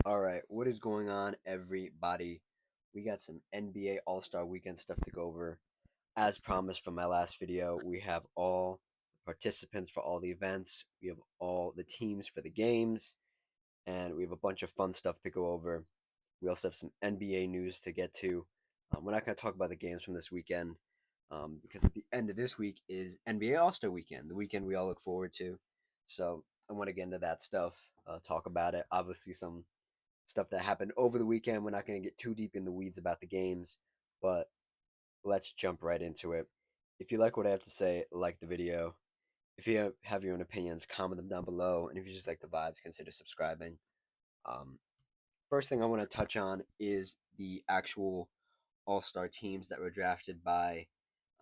All right, what is going on, everybody? We got some NBA All-Star Weekend stuff to go over. As promised from my last video, we have all the participants for all the events, we have all the teams for the games, and we have a bunch of fun stuff to go over. We also have some NBA news to get to. We're not going to talk about the games from this weekend because at the end of this week is NBA All-Star Weekend, the weekend we all look forward to. So I want to get into that stuff, talk about it. Obviously, some stuff that happened over the weekend. We're not going to get too deep in the weeds about the games, but let's jump right into it. If you like what I have to say, like the video. If you have your own opinions, comment them down below. And if you just like the vibes, consider subscribing. Um, First thing I want to touch on is the actual All Star teams that were drafted by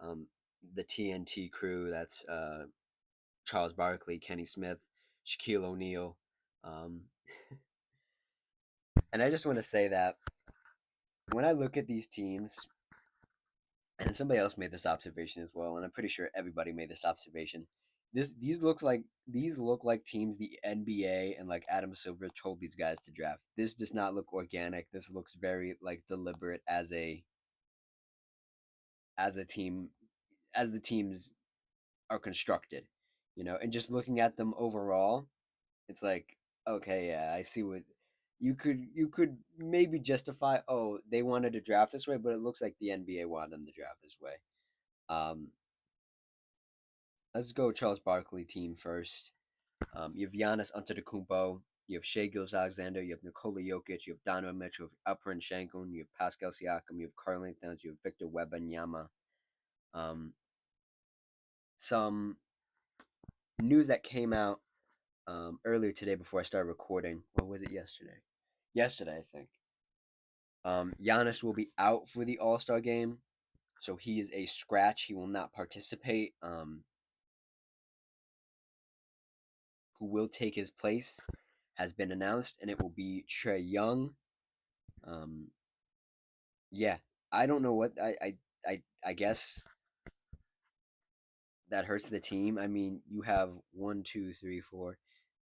um, the TNT crew. That's Charles Barkley, Kenny Smith, Shaquille O'Neal. Um, and I just want to say that when I look at these teams, and somebody else made this observation as well, and I'm pretty sure everybody made this observation. These look like teams the NBA and like Adam Silver told these guys to draft. This does not look organic. This looks very like deliberate as a team as the teams are constructed, and just looking at them overall, it's like, okay, yeah, I see what you could maybe justify. Oh, they wanted to draft this way, but it looks like the NBA wanted them to draft this way. Um, let's go Charles Barkley team first. You have Giannis Antetokounmpo, you have Shea Gilgeous-Alexander, you have Nikola Jokic, you have Donovan Mitchell, you have Alperen Sengun, you have Pascal Siakam, you have Karl-Anthony Towns, you have Victor Wembanyama. Um, some news that came out earlier today before I started recording. Or was it yesterday? Yesterday, I think. Giannis will be out for the All Star game, so he is a scratch. He will not participate. Who will take his place has been announced, and it will be Trae Young. Um, yeah, I don't know what I guess that hurts the team. I mean, you have one, two, three, four,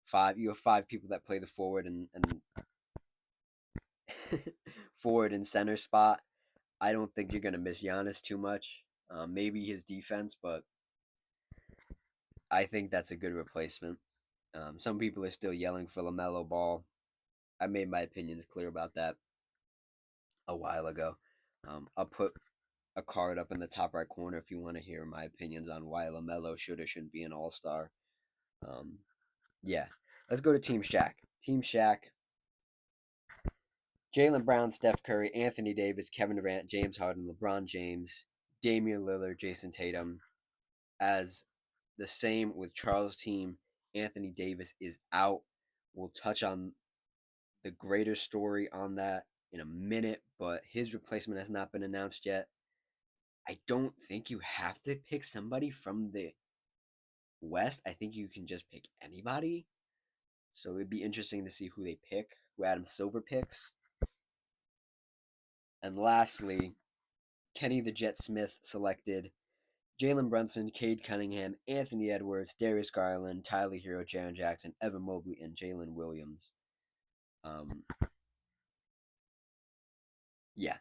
five. You have five people that play the forward and forward and center spot. I don't think you're gonna miss Giannis too much. Maybe his defense, but I think that's a good replacement. Some people are still yelling for LaMelo Ball. I made my opinions clear about that a while ago. I'll put a card up in the top right corner if you want to hear my opinions on why LaMelo should or shouldn't be an All Star. Um, yeah, let's go to Team Shaq. Team Shaq: Jalen Brown, Steph Curry, Anthony Davis, Kevin Durant, James Harden, LeBron James, Damian Lillard, Jason Tatum. As the same with Charles' team, Anthony Davis is out. We'll touch on the greater story on that in a minute, but his replacement has not been announced yet. I don't think you have to pick somebody from the West. I think you can just pick anybody. So it'd be interesting to see who they pick, who Adam Silver picks. And lastly, Kenny the Jet Smith selected Jalen Brunson, Cade Cunningham, Anthony Edwards, Darius Garland, Tyler Hero, Jaren Jackson, Evan Mobley, and Jalen Williams. Um, yeah.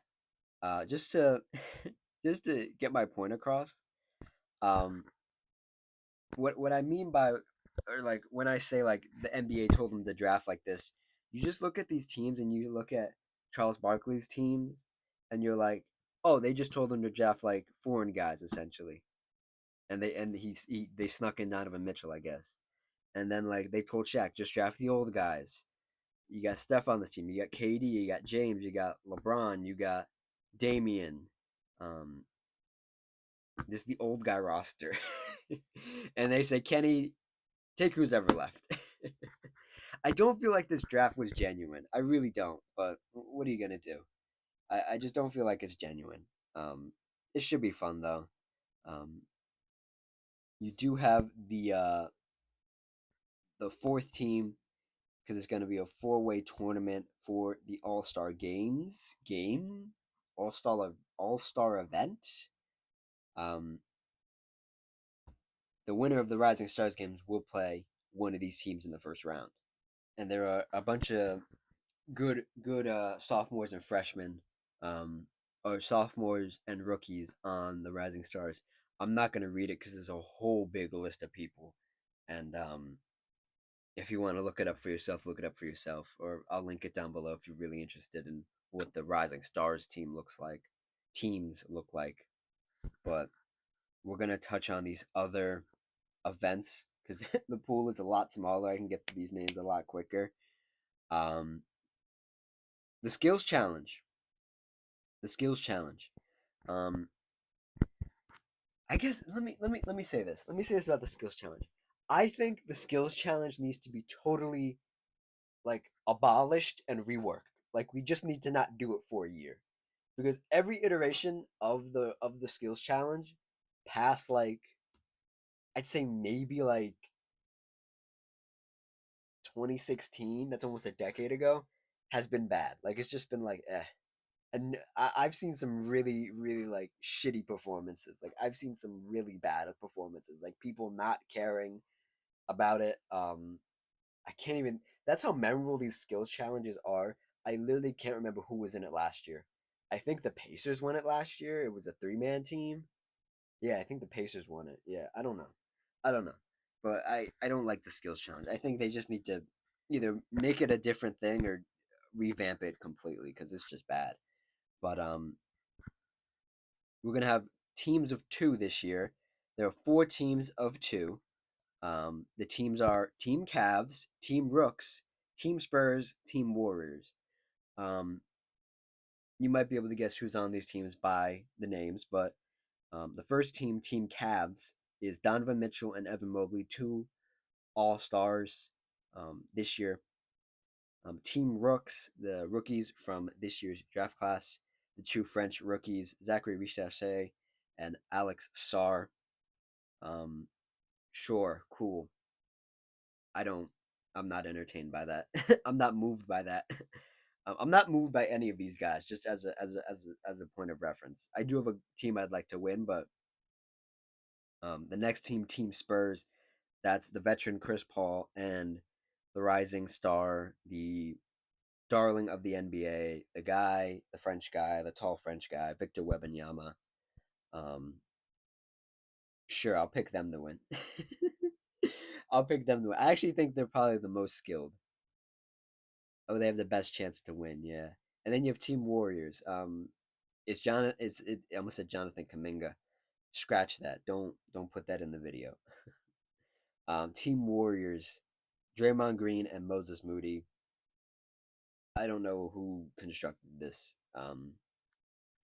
Just to just to get my point across. Um, what I mean by, or like when I say like the NBA told them to draft like this, you just look at these teams and you look at Charles Barkley's teams, and you're like, oh, they just told him to draft like foreign guys essentially, and they snuck in Donovan Mitchell, I guess. And then like they told Shaq, just draft the old guys. You got Steph on this team. You got KD. You got James. You got LeBron. You got Damian. Um, this is the old guy roster. And they say, Kenny, take who's ever left. I don't feel like this draft was genuine. I really don't. But what are you gonna do? I just don't feel like it's genuine. Um, it should be fun though. Um, you do have the fourth team because it's going to be a four-way tournament for the All-Star Games game, All-Star event. Um, the winner of the Rising Stars games will play one of these teams in the first round, and there are a bunch of good sophomores and freshmen, um, or sophomores and rookies on the Rising Stars. I'm not gonna read it because there's a whole big list of people, and if you want to look it up for yourself, look it up for yourself, or I'll link it down below if you're really interested in what the Rising Stars teams look like. But we're gonna touch on these other events because the pool is a lot smaller. I can get to these names a lot quicker. Um, the skills challenge. The skills challenge. Um, I guess let me say this. Let me say this about the skills challenge. I think the skills challenge needs to be totally like abolished and reworked. Like we just need to not do it for a year because every iteration of the skills challenge past like I'd say maybe like 2016, that's almost a decade ago, has been bad. Like it's just been like eh. And I've seen some really, really like shitty performances. Like I've seen some really bad performances. Like people not caring about it. I can't even. That's how memorable these skills challenges are. I literally can't remember who was in it last year. I think the Pacers won it last year. It was a 3-man team. Yeah, I think the Pacers won it. Yeah, I don't know. I don't know. But I don't like the skills challenge. I think they just need to either make it a different thing or revamp it completely because it's just bad. But we're gonna have teams of two this year. There are 4 teams of two. The teams are Team Cavs, Team Rooks, Team Spurs, Team Warriors. Um, you might be able to guess who's on these teams by the names, but the first team, Team Cavs, is Donovan Mitchell and Evan Mobley, 2 All-Stars this year. Team Rooks, the rookies from this year's draft class, the 2 French rookies, Zachary Richardson and Alex Sarr. Um, sure, cool. I don't. I'm not entertained by that. I'm not moved by that. I'm not moved by any of these guys. Just as a point of reference, I do have a team I'd like to win, but the next team, Team Spurs, that's the veteran Chris Paul and the rising star, the darling of the NBA, the guy, the French guy, the tall French guy, Victor Wembanyama. Um, sure, I'll pick them to win. I'll pick them to win. I actually think they're probably the most skilled. Oh, they have the best chance to win, yeah. And then you have Team Warriors. It's Jonathan. I almost said Jonathan Kaminga. Scratch that. Don't put that in the video. Team Warriors, Draymond Green and Moses Moody. I don't know who constructed this.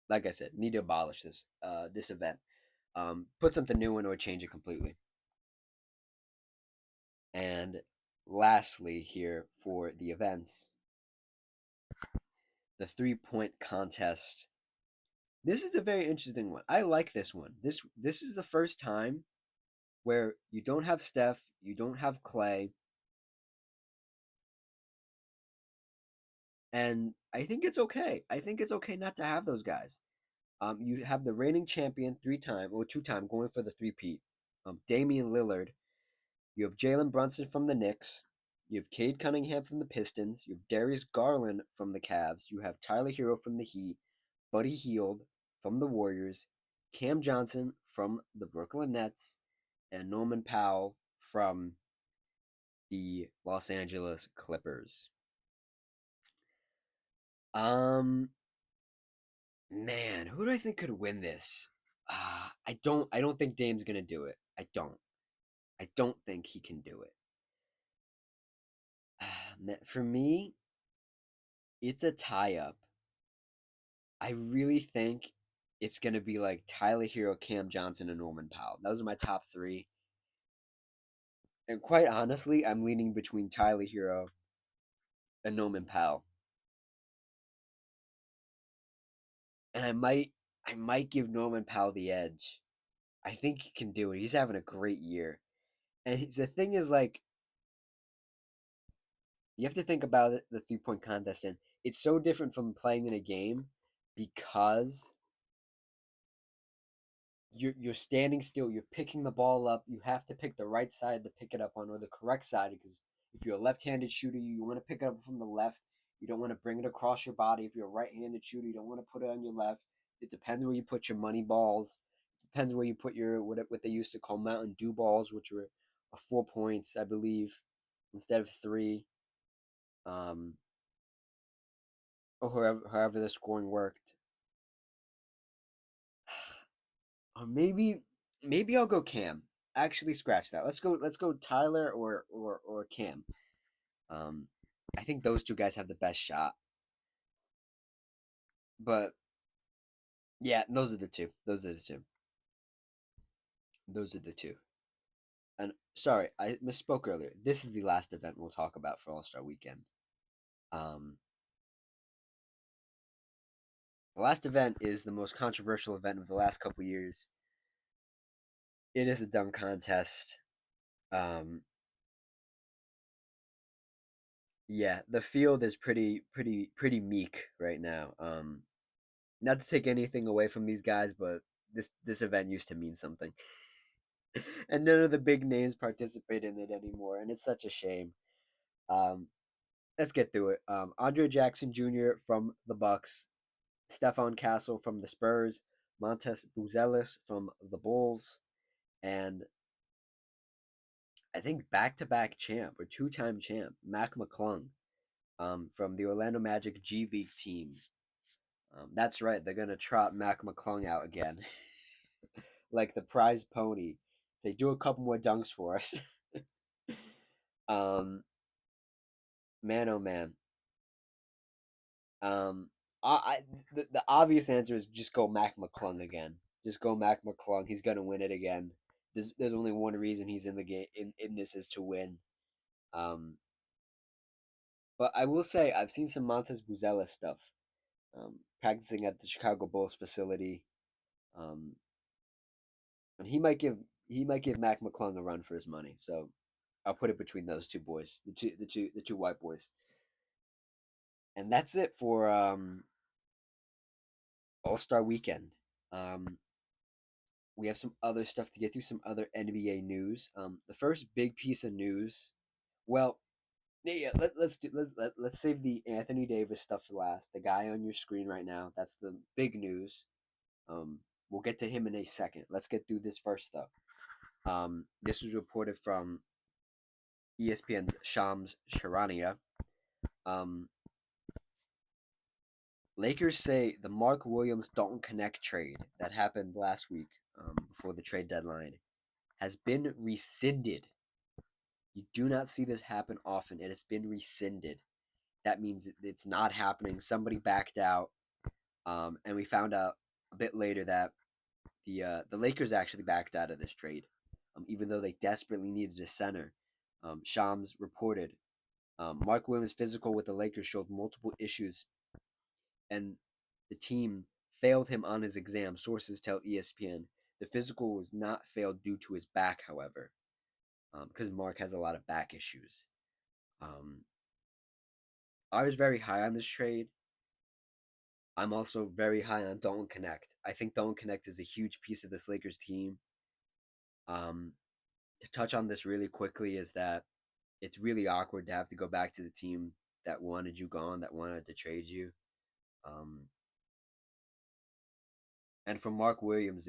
Like I said, need to abolish this event. Put something new in or change it completely. And lastly, here for the events, the 3-point contest. This is a very interesting one. I like this one. This is the first time where you don't have Steph, you don't have Clay, and I think it's okay. I think it's okay not to have those guys. You have the reigning champion 3-time or 2-time going for the three-peat. Damian Lillard. You have Jalen Brunson from the Knicks. You have Cade Cunningham from the Pistons. You have Darius Garland from the Cavs. You have Tyler Hero from the Heat. Buddy Hield from the Warriors. Cam Johnson from the Brooklyn Nets. And Norman Powell from the Los Angeles Clippers. Um, man, who do I think could win this? I don't think Dame's gonna do it. I don't. I don't think he can do it. For me, it's a tie up. I really think it's gonna be like Tyler Hero, Cam Johnson, and Norman Powell. Those are my top 3. And quite honestly, I'm leaning between Tyler Hero and Norman Powell. And I might give Norman Powell the edge. I think he can do it. He's having a great year. And the thing is, like, you have to think about it, the 3-point contest, and it's so different from playing in a game because you're standing still, you're picking the ball up, you have to pick the right side to pick it up on or the correct side because if you're a left-handed shooter, you want to pick it up from the left. You don't want to bring it across your body. If you're a right-handed shooter, you don't want to put it on your left. It depends where you put your money balls. It depends where you put your what they used to call Mountain Dew balls, which were 4 points, I believe, instead of 3. Um, or however the scoring worked. Or maybe I'll go Cam. Actually, scratch that. Let's go Tyler or Cam. Um, I think those two guys have the best shot. But yeah, those are the two. Those are the two. Those are the two. And sorry, I misspoke earlier. This is the last event we'll talk about for All Star Weekend. Um, the last event is the most controversial event of the last couple years. It is a dunk contest. Um, yeah, the field is pretty meek right now. Not to take anything away from these guys, but this event used to mean something. And none of the big names participate in it anymore, and it's such a shame. Um, let's get through it. Andre Jackson Jr. from the Bucks, Stephon Castle from the Spurs, Montes Buzelis from the Bulls, and I think back-to-back champ or two-time champ Mac McClung from the Orlando Magic G League team. That's right, they're gonna trot Mac McClung out again, like the prize pony. Say, do a couple more dunks for us. um, man, oh man. Um, I the obvious answer is just go Mac McClung again. Just go Mac McClung. He's gonna win it again. There's only one reason he's in the game in this is to win. Um, but I will say I've seen some Montes Buzelis stuff. Practicing at the Chicago Bulls facility. Um, and he might give Mac McClung a run for his money. So I'll put it between those two boys, the two white boys. And that's it for All Star Weekend. Um, we have some other stuff to get through, some other NBA news. The first big piece of news, well, yeah, let's save the Anthony Davis stuff for last. The guy on your screen right now, that's the big news. We'll get to him in a second. Let's get through this first though. This was reported from ESPN's Shams Charania. Um, Lakers say the Mark Williams Dalton Connect trade that happened last week before the trade deadline has been rescinded. You do not see this happen often. It has been rescinded. That means it's not happening. Somebody backed out, and we found out a bit later that the Lakers actually backed out of this trade, even though they desperately needed a center. Shams reported Mark Williams' physical with the Lakers showed multiple issues, and the team failed him on his exam. Sources tell ESPN the physical was not failed due to his back, however, because Mark has a lot of back issues. Um, I was very high on this trade. I'm also very high on Dalton Connect. I think Dalton Connect is a huge piece of this Lakers team. Um, to touch on this really quickly is that it's really awkward to have to go back to the team that wanted you gone, that wanted to trade you. Um, and for Mark Williams,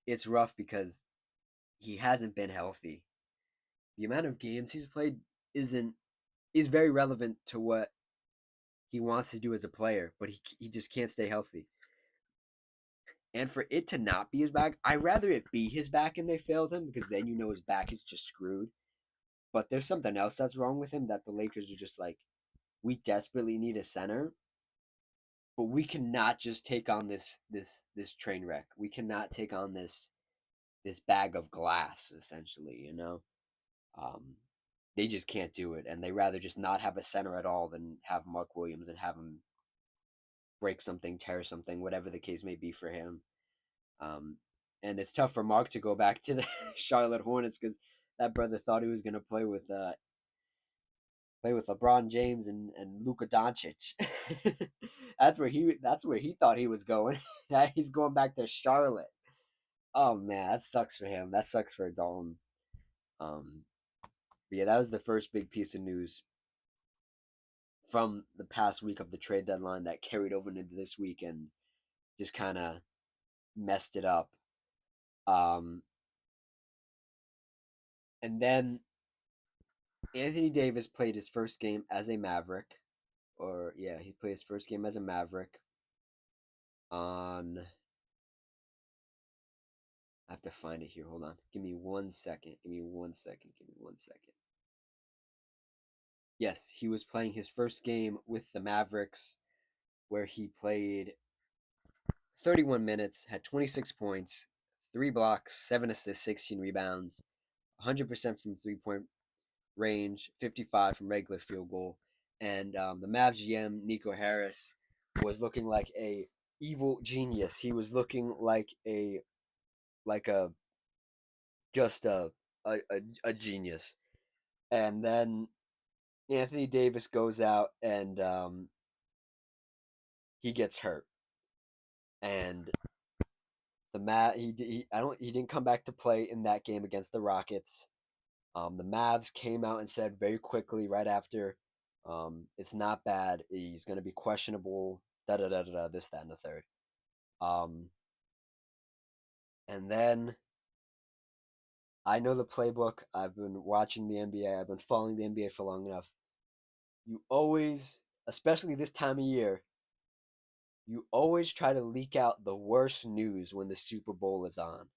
it's rough because he hasn't been healthy. The amount of games he's played isn't is very relevant to what he wants to do as a player, but he just can't stay healthy. And for it to not be his back, I'd rather it be his back and they failed him because then you know his back is just screwed. But there's something else that's wrong with him that the Lakers are just like, we desperately need a center, but we cannot just take on this train wreck. We cannot take on this bag of glass, essentially, you know? Um, they just can't do it, and they rather just not have a center at all than have Mark Williams and have him break something, tear something, whatever the case may be for him. Um, and it's tough for Mark to go back to the Charlotte Hornets because that brother thought he was going to play with LeBron James and Luka Doncic. That's where he thought he was going. He's going back to Charlotte. Oh man, that sucks for him. That sucks for Dalton. But yeah, that was the first big piece of news from the past week of the trade deadline that carried over into this week and just kind of messed it up. Um, and then Anthony Davis played his first game as a Maverick, or yeah, he played his first game as a Maverick on. I have to find it here. Hold on. Give me 1 second. Give me 1 second. Give me 1 second. Yes, he was playing his first game with the Mavericks, where he played 31 minutes, had 26 points, 3 blocks, 7 assists, 16 rebounds, 100% from 3 point range, 55 from regular field goal. And the Mavs GM, Nico Harris, was looking like a evil genius. He was looking like a just a genius. And then Anthony Davis goes out and he gets hurt. And he didn't come back to play in that game against the Rockets. The Mavs came out and said very quickly right after, it's not bad. He's going to be questionable. Da da da da da. This, that, and the third. Um, and then I know the playbook. I've been watching the NBA. I've been following the NBA for long enough. You always, especially this time of year, you always try to leak out the worst news when the Super Bowl is on.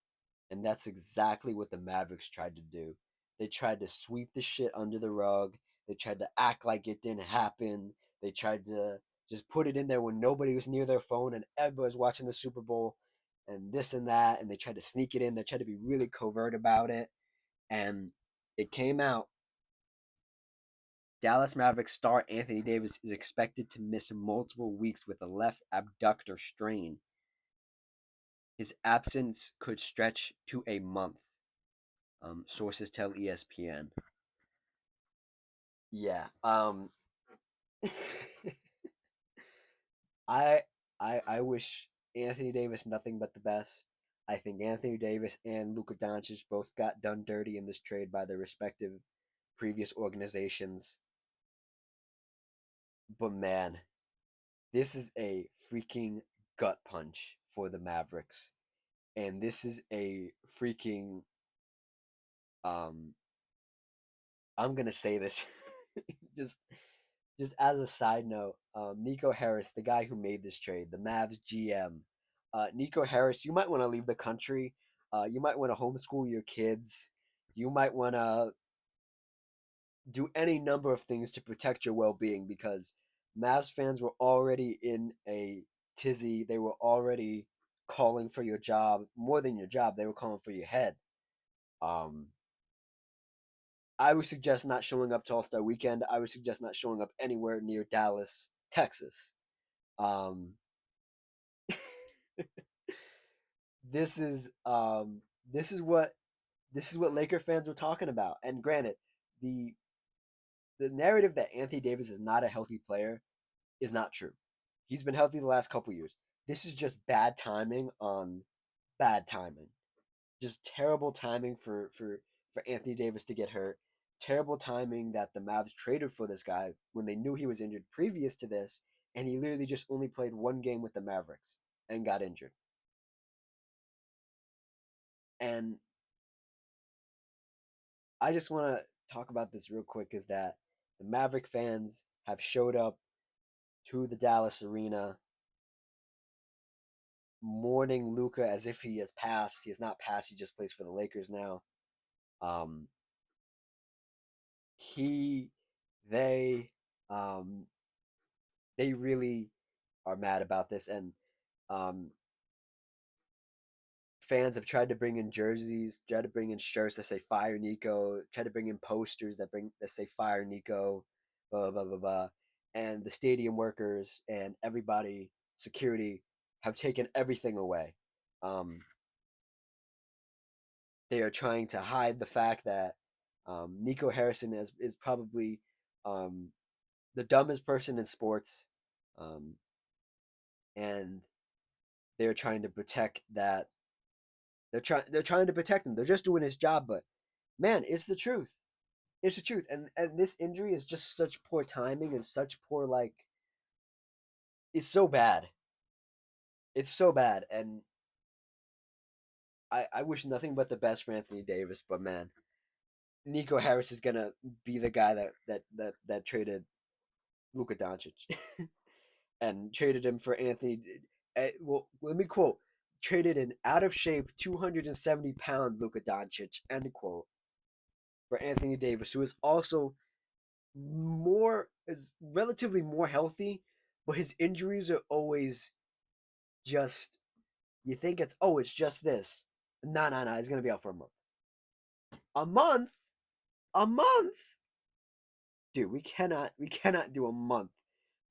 And that's exactly what the Mavericks tried to do. They tried to sweep the shit under the rug. They tried to act like it didn't happen. They tried to just put it in there when nobody was near their phone and everybody was watching the Super Bowl and this and that. And they tried to sneak it in. They tried to be really covert about it. And it came out. Dallas Mavericks star Anthony Davis is expected to miss multiple weeks with a left abductor strain. His absence could stretch to a month. Sources tell ESPN. Yeah. I I wish Anthony Davis nothing but the best. I think Anthony Davis and Luka Doncic both got done dirty in this trade by their respective previous organizations. But man, this is a freaking gut punch for the Mavericks. And this is a freaking um I'm gonna say this just just as a side note, Nico Harris, the guy who made this trade, the Mavs GM, Nico Harris, you might want to leave the country. You might want to homeschool your kids. You might want to do any number of things to protect your well-being because Mavs fans were already in a tizzy. They were already calling for your job more than your job. They were calling for your head. Um, I would suggest not showing up to All Star Weekend. I would suggest not showing up anywhere near Dallas, Texas. Um, this is um, this is what this is what Laker fans were talking about. And granted, the the narrative that Anthony Davis is not a healthy player is not true. He's been healthy the last couple years. This is just bad timing on bad timing. Just terrible timing for Anthony Davis to get hurt. Terrible timing that the Mavs traded for this guy when they knew he was injured previous to this, and he literally just only played one game with the Mavericks and got injured. And I just want to talk about this real quick is that the Maverick fans have showed up to the Dallas arena mourning Luka as if he has passed. He has not passed. He just plays for the Lakers now. Um, he, they, um, they really are mad about this, and um, fans have tried to bring in jerseys, tried to bring in shirts that say "Fire Nico," tried to bring in posters that say "Fire Nico," blah blah blah blah. And the stadium workers and everybody, security, have taken everything away. Um, they are trying to hide the fact that Nico Harrison is probably um, the dumbest person in sports, um, and they're trying to protect that. They're trying to protect him. They're just doing his job, but man, it's the truth. It's the truth, and this injury is just such poor timing and such poor like. It's so bad. It's so bad, and I wish nothing but the best for Anthony Davis. But man, Nico Harris is gonna be the guy that traded Luka Doncic and traded him for Anthony. Well, let me quote: traded an out of shape 270-pound Luka Doncic, end quote, for Anthony Davis, who is also is relatively more healthy, but his injuries are always just you think it's just this. No, no, no, he's gonna be out for a month. A month? A month? Dude, we cannot do a month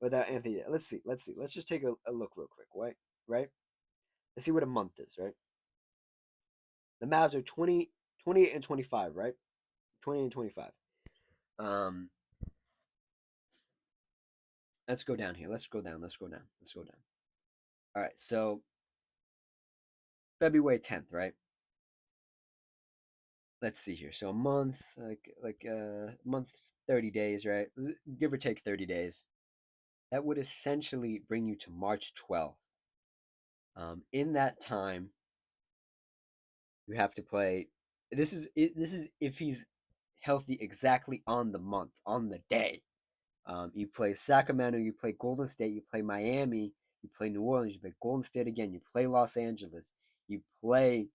without Anthony. Let's see. Let's just take a look real quick, right? Right? Let's see what a month is, right? The Mavs are 28 and 25, right? 20 and 25. Um, let's go down here. Let's go down. Let's go down. Let's go down. All right, so February 10th, right? Let's see here. So a month, like a month, 30 days, right? Give or take 30 days. That would essentially bring you to March 12th. In that time, you have to play. This is if he's healthy exactly on the month, on the day. You play Sacramento, you play Golden State, you play Miami, you play New Orleans, you play Golden State again, you play Los Angeles, you play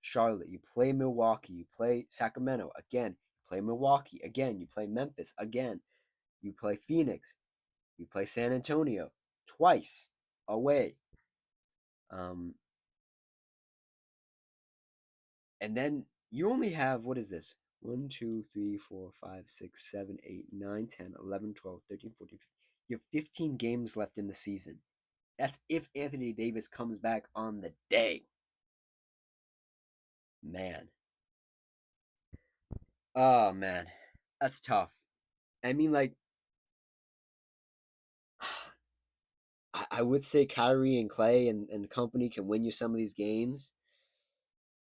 Charlotte, you play Milwaukee, you play Sacramento again, you play Milwaukee again, you play Memphis again, you play Phoenix, you play San Antonio twice away. Um, and then you only have what is this? 1, 2, 3, 4, 5, 6, 7, 8, 9, 10, 11, 12, 13, 14, 15. You have 15 games left in the season. That's if Anthony Davis comes back on the day. Man. Oh man. That's tough. I mean, like I would say Kyrie and Clay and company can win you some of these games.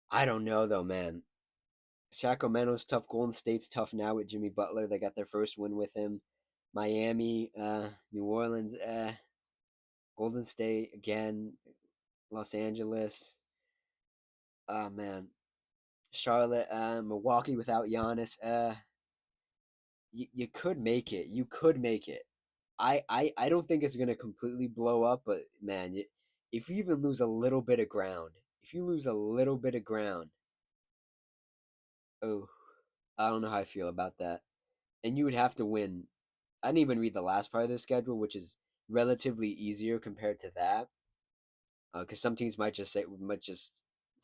I don't know though, man. Sacramento's tough. Golden State's tough now with Jimmy Butler. They got their first win with him. Miami, New Orleans, Golden State again, Los Angeles. Oh man, Charlotte, Milwaukee without Giannis. You could make it. You could make it. I don't think it's gonna completely blow up, but man, if you even lose a little bit of ground, if you lose a little bit of ground, oh, I don't know how I feel about that. And you would have to win. I didn't even read the last part of the schedule, which is relatively easier compared to that. Because some teams might just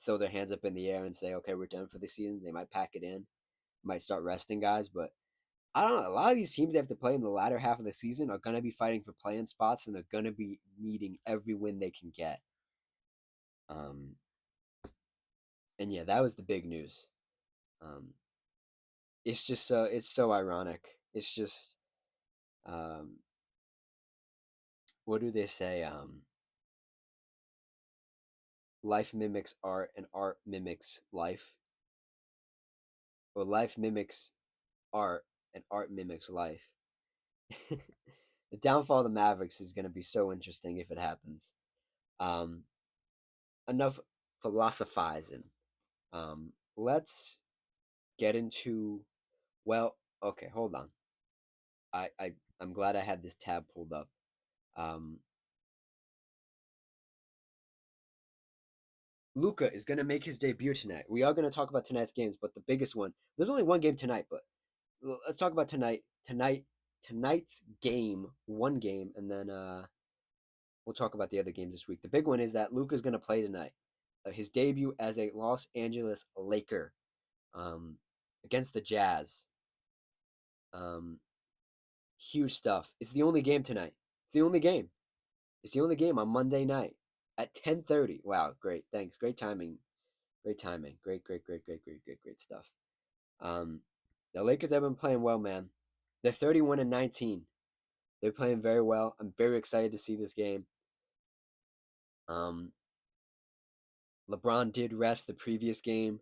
throw their hands up in the air and say, okay, we're done for the season. They might pack it in, might start resting guys, but I don't know. A lot of these teams they have to play in the latter half of the season are going to be fighting for playing spots, and they're going to be needing every win they can get. Um, and yeah, that was the big news. Um, it's so ironic. It's just um, what do they say? Life mimics art, and art mimics life. Or life mimics art, and art mimics life. The downfall of the Mavericks is going to be so interesting if it happens. Um, enough philosophizing. Let's get into. Well, okay, hold on. I'm glad I had this tab pulled up. Um, Luca is gonna make his debut tonight. We are gonna talk about tonight's games, but the biggest one. There's only one game tonight, but let's talk about tonight's game, one game, and then we'll talk about the other games this week. The big one is that Luca's gonna play tonight. His debut as a Los Angeles Laker, um, against the Jazz. Um, huge stuff. It's the only game tonight. It's the only game. It's the only game on Monday night at 10:30. Wow, great. Thanks. Great timing. Great timing. Great stuff. Um, the Lakers have been playing well, man. They're 31 and 19. They're playing very well. I'm very excited to see this game. Um, LeBron did rest the previous game.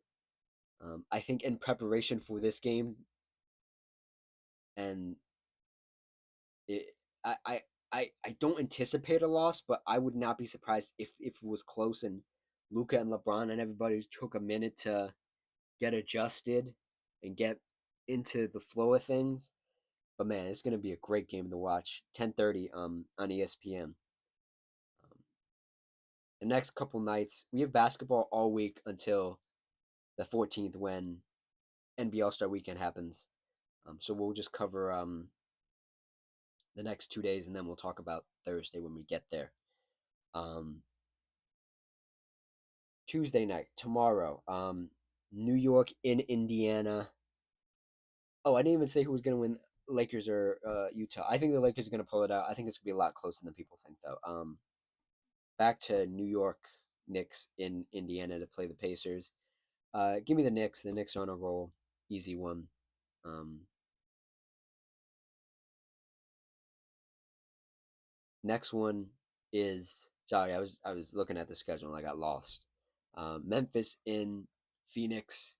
I think in preparation for this game, and it, I, I I don't anticipate a loss, but I would not be surprised if it was close and Luka and LeBron and everybody took a minute to get adjusted and get into the flow of things. But man, it's gonna be a great game to watch. 10:30 on ESPN. Um, the next couple nights we have basketball all week until the 14th when NBA All Star Weekend happens. So we'll just cover the next 2 days and then we'll talk about Thursday when we get there. Um, Tuesday night tomorrow. New York in Indiana. Oh, I didn't even say who was gonna win, Lakers or Utah. I think the Lakers are gonna pull it out. I think it's gonna be a lot closer than people think, though. Back to New York Knicks in Indiana to play the Pacers. Give me the Knicks. The Knicks are on a roll. Easy one. Um, Next one is sorry. I was looking at the schedule and I got lost. Memphis in Phoenix.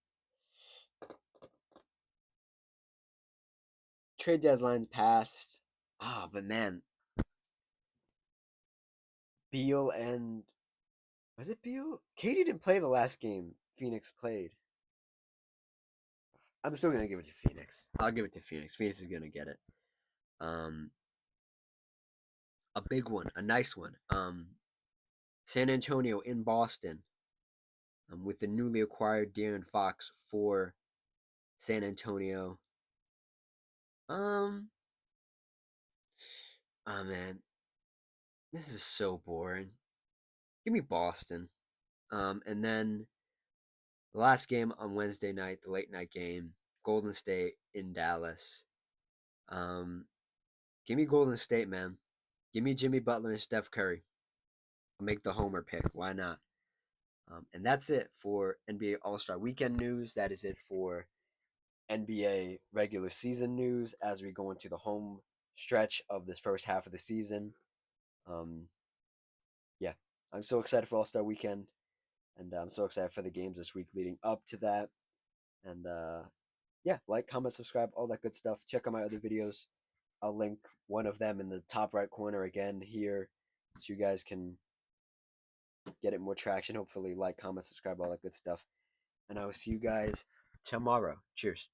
Trade deadline's passed. Ah, but man, Beal and was it Beal? Katie didn't play the last game Phoenix played. I'm still gonna give it to Phoenix. I'll give it to Phoenix. Phoenix is gonna get it. Um, a big one, a nice one. San Antonio in Boston. With the newly acquired De'Aaron Fox for San Antonio. Um, oh man, this is so boring. Give me Boston. And then the last game on Wednesday night, the late night game, Golden State in Dallas. Um, Give me Golden State, man. Give me Jimmy Butler and Steph Curry. I'll make the homer pick. Why not? And that's it for NBA All Star Weekend news. That is it for NBA regular season news as we go into the home stretch of this first half of the season. Um, yeah, I'm so excited for All Star Weekend, and I'm so excited for the games this week leading up to that. And yeah, like, comment, subscribe, all that good stuff. Check out my other videos. I'll link one of them in the top right corner again here, so you guys can get it more traction. Hopefully, like, comment, subscribe, all that good stuff. And I will see you guys tomorrow. Cheers.